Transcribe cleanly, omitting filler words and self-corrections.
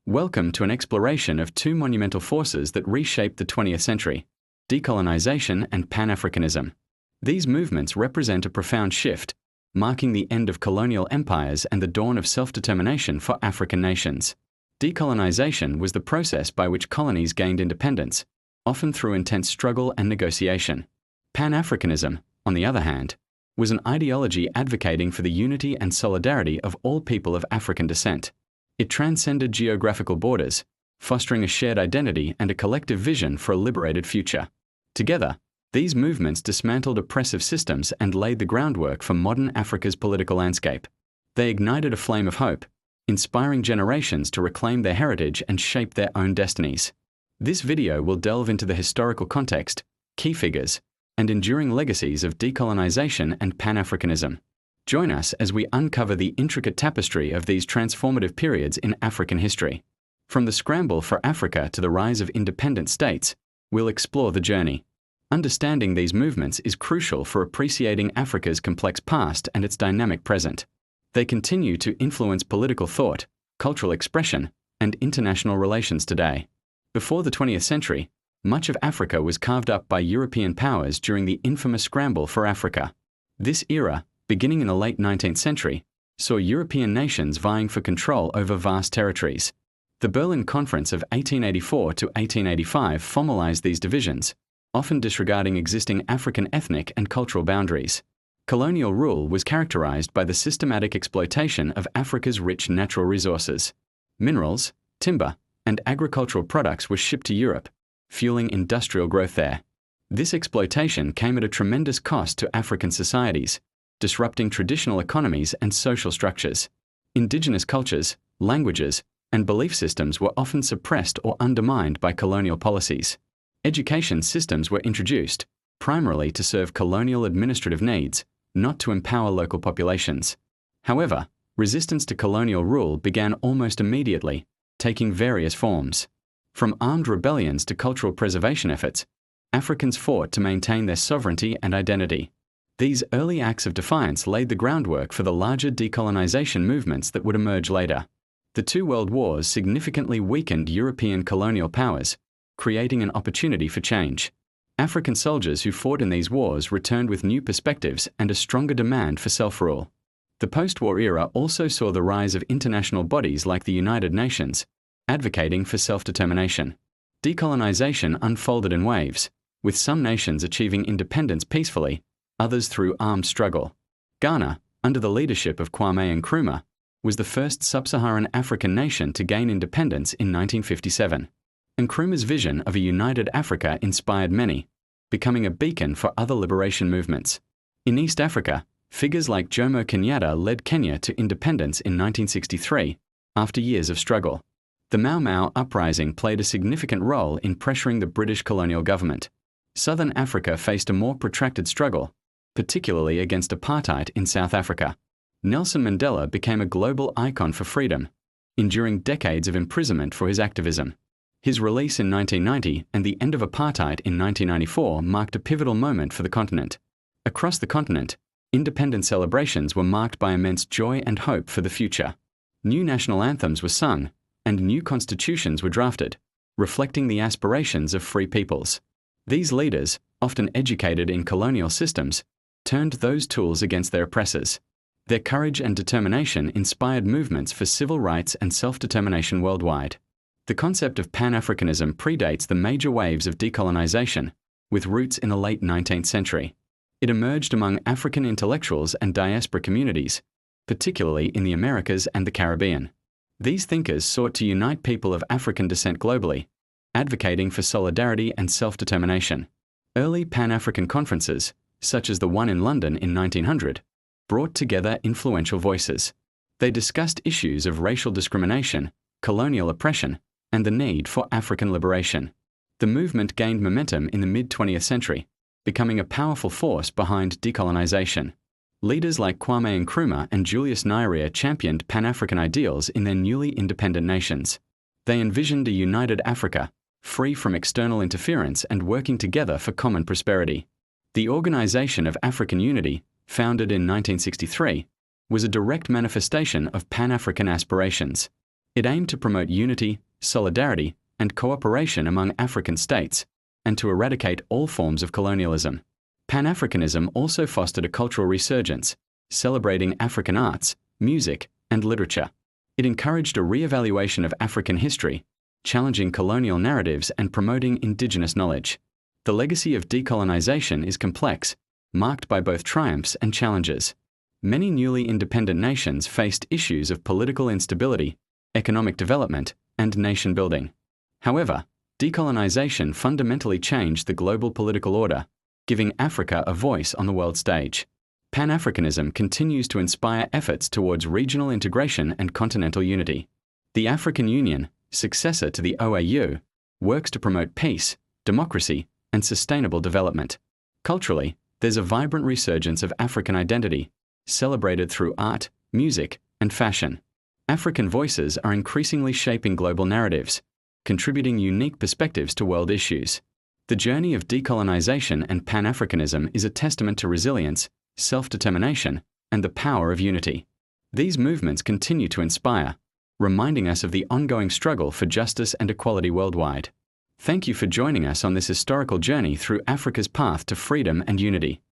Welcome to an exploration of two monumental forces that reshaped the 20th century: decolonization and Pan-Africanism. These movements represent a profound shift, marking the end of colonial empires and the dawn of self-determination for African nations. Decolonization was the process by which colonies gained independence, often through intense struggle and negotiation. Pan-Africanism, on the other hand, was an ideology advocating for the unity and solidarity of all people of African descent. It transcended geographical borders, fostering a shared identity and a collective vision for a liberated future. Together, these movements dismantled oppressive systems and laid the groundwork for modern Africa's political landscape. They ignited a flame of hope, inspiring generations to reclaim their heritage and shape their own destinies. This video will delve into the historical context, key figures, and enduring legacies of decolonization and Pan-Africanism. Join us as we uncover the intricate tapestry of these transformative periods in African history. From the scramble for Africa to the rise of independent states, we'll explore the journey. Understanding these movements is crucial for appreciating Africa's complex past and its dynamic present. They continue to influence political thought, cultural expression, and international relations today. Before the 20th century, much of Africa was carved up by European powers during the infamous scramble for Africa. This era, beginning in the late 19th century, saw European nations vying for control over vast territories. The Berlin Conference of 1884 to 1885 formalized these divisions, often disregarding existing African ethnic and cultural boundaries. Colonial rule was characterized by the systematic exploitation of Africa's rich natural resources. Minerals, timber, and agricultural products were shipped to Europe, fueling industrial growth there. This exploitation came at a tremendous cost to African societies, disrupting traditional economies and social structures. Indigenous cultures, languages, and belief systems were often suppressed or undermined by colonial policies. Education systems were introduced, primarily to serve colonial administrative needs, not to empower local populations. However, resistance to colonial rule began almost immediately, taking various forms. From armed rebellions to cultural preservation efforts, Africans fought to maintain their sovereignty and identity. These early acts of defiance laid the groundwork for the larger decolonization movements that would emerge later. The two world wars significantly weakened European colonial powers, creating an opportunity for change. African soldiers who fought in these wars returned with new perspectives and a stronger demand for self-rule. The post-war era also saw the rise of international bodies like the United Nations, advocating for self-determination. Decolonization unfolded in waves, with some nations achieving independence peacefully, others through armed struggle. Ghana, under the leadership of Kwame Nkrumah, was the first sub-Saharan African nation to gain independence in 1957. Nkrumah's vision of a united Africa inspired many, becoming a beacon for other liberation movements. In East Africa, figures like Jomo Kenyatta led Kenya to independence in 1963, after years of struggle. The Mau Mau uprising played a significant role in pressuring the British colonial government. Southern Africa faced a more protracted struggle, particularly against apartheid in South Africa. Nelson Mandela became a global icon for freedom, enduring decades of imprisonment for his activism. His release in 1990 and the end of apartheid in 1994 marked a pivotal moment for the continent. Across the continent, independence celebrations were marked by immense joy and hope for the future. New national anthems were sung, and new constitutions were drafted, reflecting the aspirations of free peoples. These leaders, often educated in colonial systems, turned those tools against their oppressors. Their courage and determination inspired movements for civil rights and self-determination worldwide. The concept of Pan-Africanism predates the major waves of decolonization, with roots in the late 19th century. It emerged among African intellectuals and diaspora communities, particularly in the Americas and the Caribbean. These thinkers sought to unite people of African descent globally, advocating for solidarity and self-determination. Early Pan-African conferences, such as the one in London in 1900, brought together influential voices. They discussed issues of racial discrimination, colonial oppression, and the need for African liberation. The movement gained momentum in the mid-20th century, becoming a powerful force behind decolonization. Leaders like Kwame Nkrumah and Julius Nyerere championed Pan-African ideals in their newly independent nations. They envisioned a united Africa, free from external interference and working together for common prosperity. The Organization of African Unity, founded in 1963, was a direct manifestation of Pan-African aspirations. It aimed to promote unity, solidarity, and cooperation among African states, and to eradicate all forms of colonialism. Pan-Africanism also fostered a cultural resurgence, celebrating African arts, music, and literature. It encouraged a re-evaluation of African history, challenging colonial narratives and promoting indigenous knowledge. The legacy of decolonization is complex, marked by both triumphs and challenges. Many newly independent nations faced issues of political instability, economic development, and nation building. However, decolonization fundamentally changed the global political order, giving Africa a voice on the world stage. Pan-Africanism continues to inspire efforts towards regional integration and continental unity. The African Union, successor to the OAU, works to promote peace, democracy, and sustainable development. Culturally, there's a vibrant resurgence of African identity, celebrated through art, music, and fashion. African voices are increasingly shaping global narratives, contributing unique perspectives to world issues. The journey of decolonization and Pan-Africanism is a testament to resilience, self-determination, and the power of unity. These movements continue to inspire, reminding us of the ongoing struggle for justice and equality worldwide. Thank you for joining us on this historical journey through Africa's path to freedom and unity.